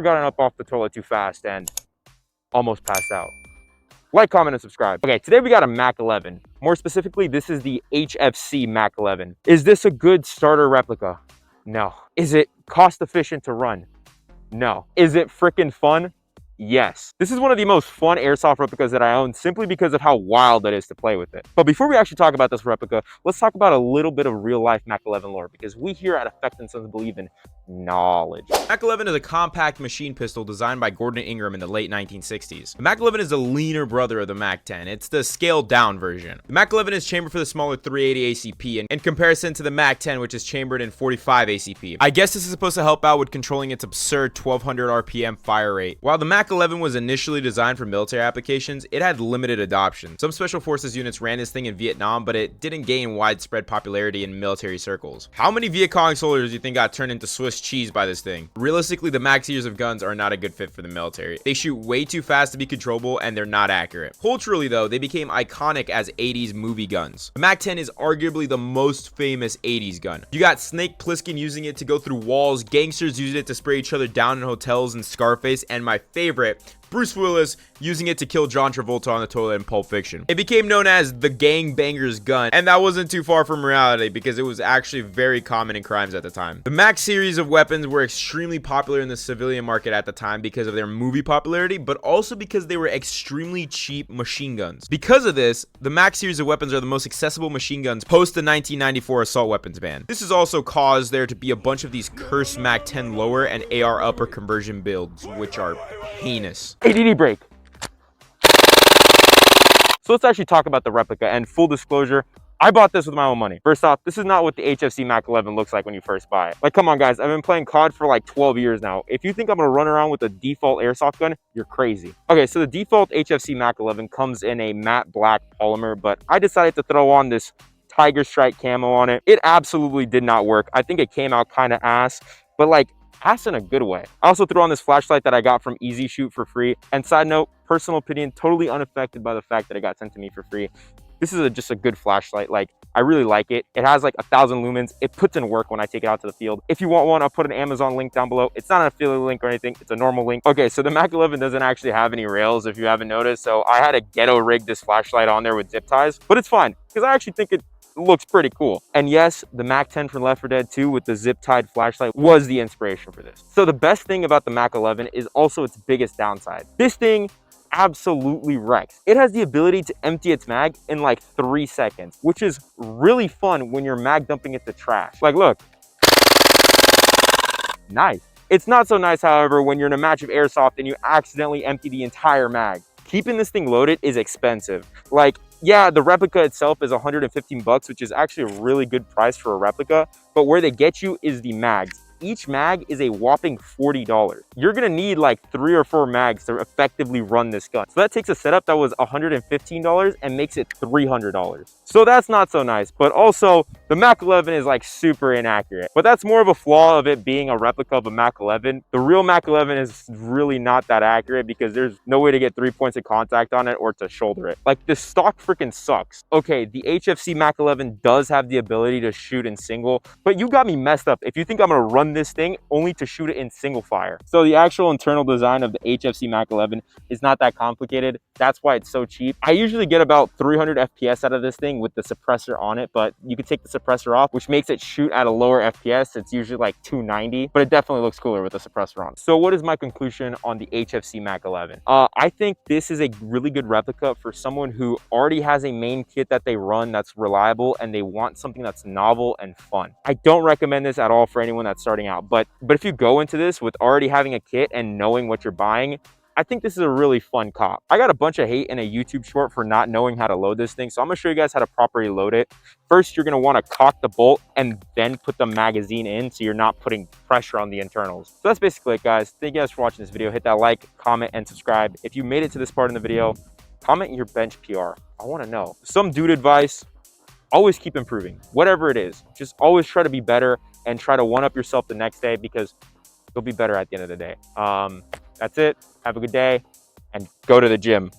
ever gotten up off the toilet too fast and almost passed out? Like, comment, and subscribe. Okay, today we got a MAC-11. More specifically, this is the HFC MAC-11. Is this a good starter replica? No. Is it cost efficient to run? No. Is it freaking fun? Yes. This is one of the most fun airsoft replicas that I own simply because of how wild it is to play with it. But before we actually talk about this replica, let's talk about a little bit of real life MAC-11 lore, because we here at Effect and Sons believe in knowledge. MAC-11 is a compact machine pistol designed by Gordon Ingram in the late 1960s. The MAC-11 is the leaner brother of the MAC-10. It's the scaled down version. The MAC-11 is chambered for the smaller 380 ACP in comparison to the MAC-10, which is chambered in 45 ACP. I guess this is supposed to help out with controlling its absurd 1200 RPM fire rate. While the MAC-11 was initially designed for military applications, it had limited adoption. Some special forces units ran this thing in Vietnam, but it didn't gain widespread popularity in military circles. How many Viet Cong soldiers do you think got turned into Swiss cheese by this thing? Realistically, the MAC series of guns are not a good fit for the military. They shoot way too fast to be controllable, and they're not accurate. Culturally though, they became iconic as 80s movie guns. The MAC-10 is arguably the most famous 80s gun. You got Snake Plissken using it to go through walls, gangsters using it to spray each other down in hotels in Scarface, and my favorite, Bruce Willis using it to kill John Travolta on the toilet in Pulp Fiction. It became known as the gangbanger's gun, and that wasn't too far from reality because it was actually very common in crimes at the time. The MAC series of weapons were extremely popular in the civilian market at the time because of their movie popularity, but also because they were extremely cheap machine guns. Because of this, the MAC series of weapons are the most accessible machine guns post the 1994 assault weapons ban. This has also caused there to be a bunch of these cursed MAC-10 lower and AR upper conversion builds, which are heinous. ADD break. So let's actually talk about the replica, and full disclosure, I bought this with my own money. First off, this is not what the HFC MAC-11 looks like when you first buy it. Like, come on guys, I've been playing COD for like 12 years now. If you think I'm gonna run around with a default airsoft gun, you're crazy. Okay, so the default HFC MAC-11 comes in a matte black polymer, but I decided to throw on this tiger stripe camo on it. It absolutely did not work. I think it came out kind of ass, but like, ass in a good way. I also threw on this flashlight that I got from Easy Shoot for free. And side note, personal opinion, totally unaffected by the fact that it got sent to me for free. This is just a good flashlight. Like, I really like it. It has like 1,000 lumens. It puts in work when I take it out to the field. If you want one, I'll put an Amazon link down below. It's not an affiliate link or anything. It's a normal link. Okay, so the MAC-11 doesn't actually have any rails if you haven't noticed. So I had to ghetto rig this flashlight on there with zip ties, but it's fine because I actually think it looks pretty cool. And yes, the MAC-10 from Left 4 Dead 2 with the zip-tied flashlight was the inspiration for this. So the best thing about the MAC-11 is also its biggest downside. This thing absolutely wrecks. It has the ability to empty its mag in like 3 seconds, which is really fun when you're mag dumping it to trash. Like, look. Nice. It's not so nice, however, when you're in a match of airsoft and you accidentally empty the entire mag. Keeping this thing loaded is expensive. Like, yeah, the replica itself is 115 bucks, which is actually a really good price for a replica, but where they get you is the mags. Each mag is a whopping $40. You're gonna need like 3 or 4 mags to effectively run this gun. So that takes a setup that was $115 and makes it $300. So that's not so nice, but also the MAC-11 is like super inaccurate. But that's more of a flaw of it being a replica of a MAC-11. The real MAC-11 is really not that accurate because there's no way to get 3 points of contact on it or to shoulder it. Like, the stock freaking sucks. Okay, the HFC MAC-11 does have the ability to shoot in single, but you got me messed up if you think I'm gonna run this thing only to shoot it in single fire. So the actual internal design of the HFC MAC-11 is not that complicated. That's why it's so cheap. I usually get about 300 FPS out of this thing with the suppressor on it, but you can take the suppressor off, which makes it shoot at a lower FPS. It's usually like 290, but it definitely looks cooler with the suppressor on. So what is my conclusion on the HFC MAC-11? I think this is a really good replica for someone who already has a main kit that they run that's reliable and they want something that's novel and fun. I don't recommend this at all for anyone that's starting out, but if you go into this with already having a kit and knowing what you're buying, I think this is a really fun cop. I got a bunch of hate in a YouTube short for not knowing how to load this thing, so I'm gonna show you guys how to properly load it. First, you're gonna wanna cock the bolt and then put the magazine in so you're not putting pressure on the internals. So that's basically it, guys. Thank you guys for watching this video. Hit that like, comment, and subscribe. If you made it to this part in the video, comment your bench PR. I wanna know. Some dude advice, always keep improving. Whatever it is, just always try to be better and try to one-up yourself the next day because you'll be better at the end of the day. That's it. Have a good day and go to the gym.